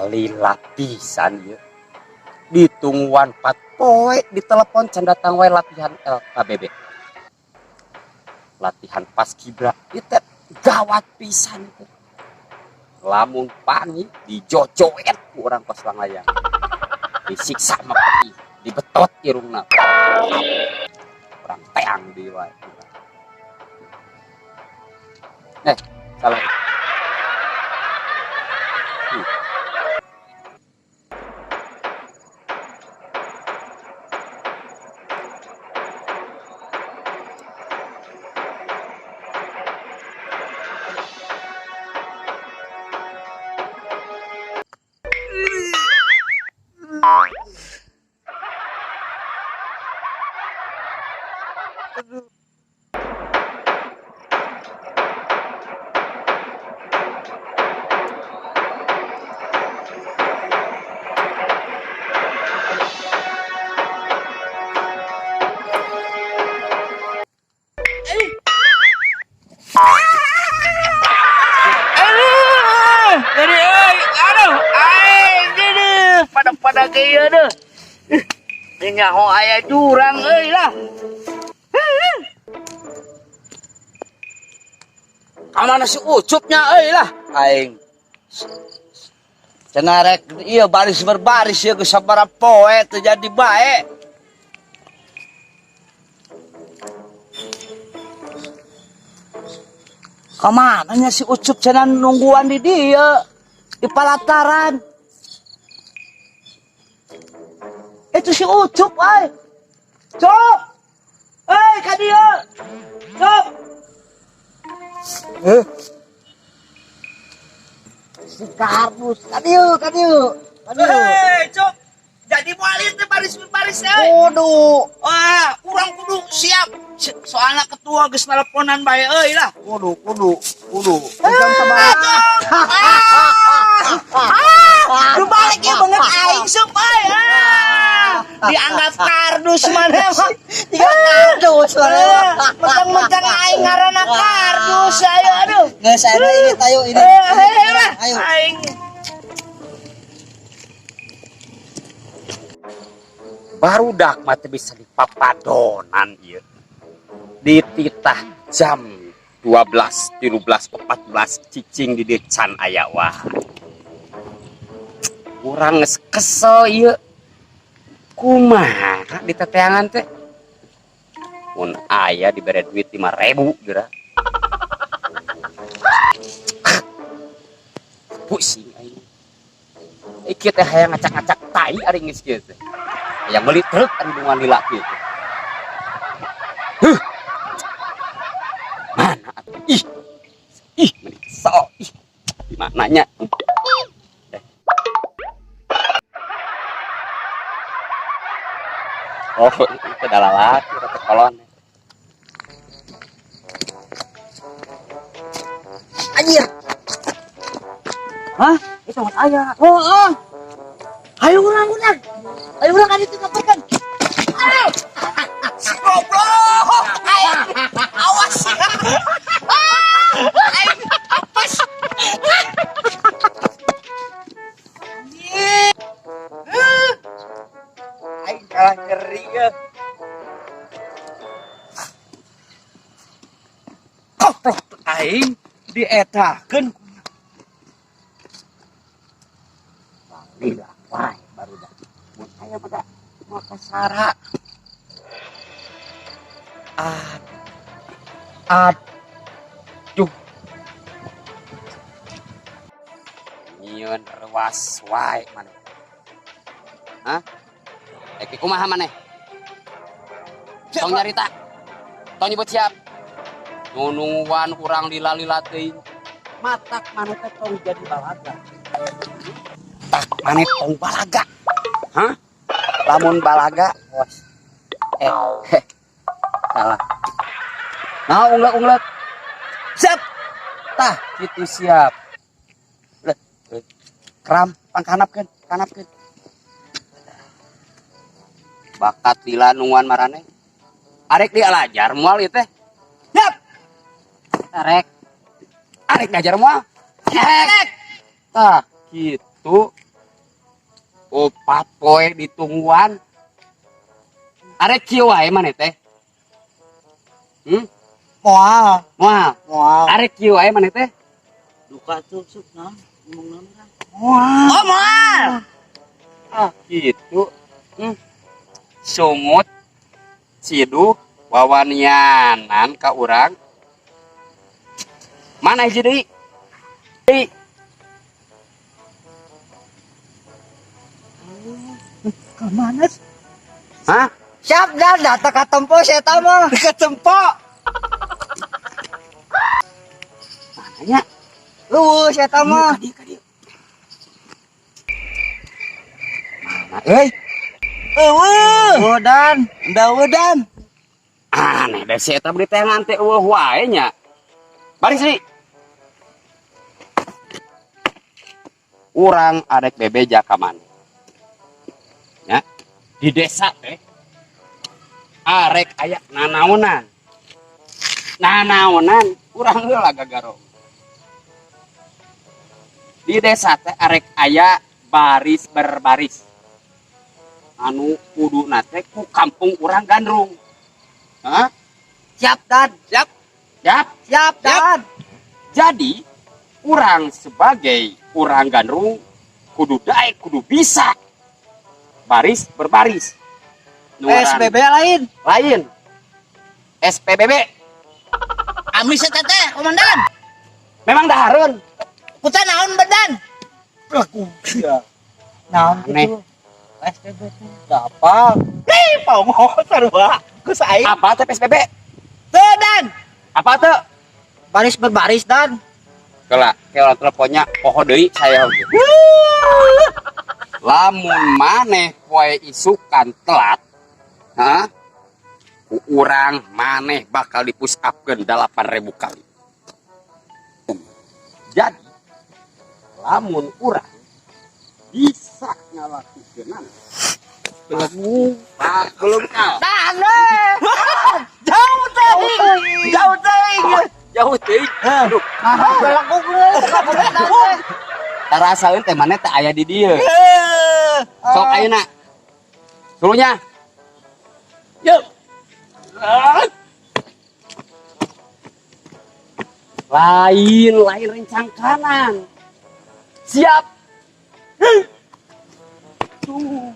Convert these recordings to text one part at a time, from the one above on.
lila pisan ya. Ditungguan 4 poe di telepon can datang wae latihan LKBB. Latihan paskibra itu gawat pisan itu. Lamun pangi dijojoet ku urang pas langayang. Disiksa mah peti, dibetot irungna. Urang teang di wae. Salah. Pada kaya deh. Nyaho aya jurang euy lah. Kamana si Ucupnya euy lah aing. Cenarek ieu baris berbaris ieu geus sabaraha poe teu jadi bae. Kamana nya si Ucup cenah nungguan di dieu di palataran. Itu si Ucup, ay. Cop! Ay, ka dieu. Cop! Si Kardus, ka dieu. Hei, Cok. Jadi moalin teh baris-baris teh. Kudu. Wah, urang kudu siap. Soalnya ketua geus nelponan bae euy lah. Kudu. Jam sabaraha? Lu balik ya banget aing sok bae. Dianggap kardus mana mah. Tiga kardus mana. Mentang-mentang aing ngaranna kardus ayo aduh. Geus aya ini. Ayo. Aing Barudak mah teu bisa dipapadonan ieu. Di titah jam 12, 13, 14 cicing di decan aya wah. Urang geus kesel ieu. Kumaha di teteangan teh? Mun aya dibere duit 5.000 geura. Pusing aing. Iki teh hayang ngacak-ngacak tai ari geus kieu teh. Yang beli truk ari bungan lila kieu. Mana atuh? Ih, meni kesel. Di mananya? Oh, itu adalah laki atau kolon. Anjir. hah? Itu mah aya. Oh. Ayo urang kan itu ngapain? Ayo. Si goblok. Ayo. Awas. Ayo. Apes. Aing kalah nyeri ya. Koprok aing dietakeun. Lila, wae barudak. Mun aya mah mau kasara. Aduh. Nyieun rewas wae maneh. Hah? Eki kumaha maneh? Tong nyarita. Tong nyebut siap. Nunungwan urang lila-lila teuing. Matak maneh teh tong jadi balaga. Tak maneh tong balaga. Hah? Lamun balaga, bos. Salah. Nah, unglet. Siap. Tah, kitu siap. Kram, pangkanapkeun. Bakat lila nungguan marane. Arek dialajar moal ieu teh. Siap. Arek diajar moal. Tah, kitu. 4 poe ditungguan. Arek kieu wae maneh teh. Moal. Moal. Moal. Arek kieu wae maneh teh. Duka tuh sup nah. Ngomong naon. Oh, moal. Ah, gitu. Sumut sidu wawanianan ka urang. Mana hiji deui? Kemana? Hah? Siap dan data ka tempo saya mah. Ke tempo. Mananya? Saya mah. Kadieu. Mana euy? Udan, udan. Aneh dah si eta beri teh ngante eueuh wae nya. Baris deui. Urang arek bebeja ka maneh. Ya, di desa teh arek aya nanaonan. Nanaonan urang heula gagaro. Di desa teh arek aya baris berbaris. Anu kudu nate ku kampung urang gandrung. Hah? Siap dan. Siap. Dan. Jadi urang sebagai urang gandrung kudu daek kudu bisa baris berbaris. Nu urang SBB lain. lain. SPBB Amis eta teh, komandan. memang dahareun. Kuta naon badan? Naon Aneh. gitu. SBB teh dapal. Pongo sarua. Ku sae. Apa teh PSBB? Teu dan. Apa teh? Baris berbaris dan. Kela, kalau teleponnya poho deui saya. Lamun maneh poe isukan telat, hah? Ku urang maneh bakal dipus upkeun 8.000 kali. Jadi, lamun urang bisa ngalakukeun belum kalah. Jauh teuing. Jauh teuing. Aduh, Belaku gue. tarasaeun teh maneh teh aya di dieu. Sok ayeuna. Suruhnya. Yuk. Lain rencang kanan. Siap. Tuh.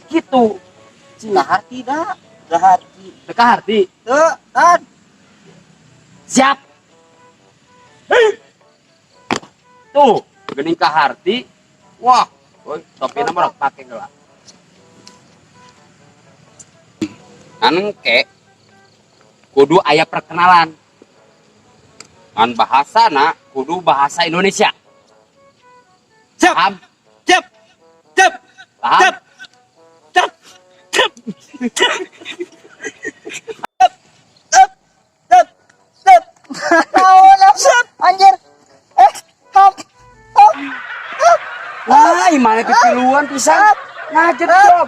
Gitu. Hati dah. Udah hati. Teka harti. Tuh, dan. Siap. Tuh, geuning ka harti. Wah, euy, topina mah rok pake geula. Anu ke kudu aya perkenalan. An bahasana kudu bahasa Indonesia. Siap. Paham? Cep. Paham? Cep. Tahu nafsu anjir. Hop. Wah, imane pipiluan pisan. Ngajet job.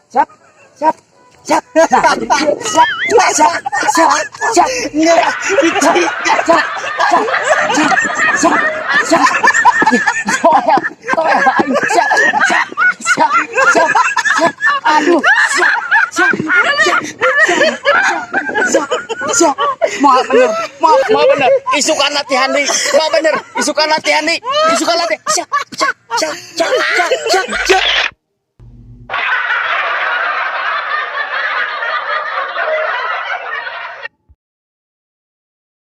Siap. Siap. Nah, siap. Aduh, siap. Mau bener. Isukan latihan nih. Mau bener. Isukan latihan. Siap.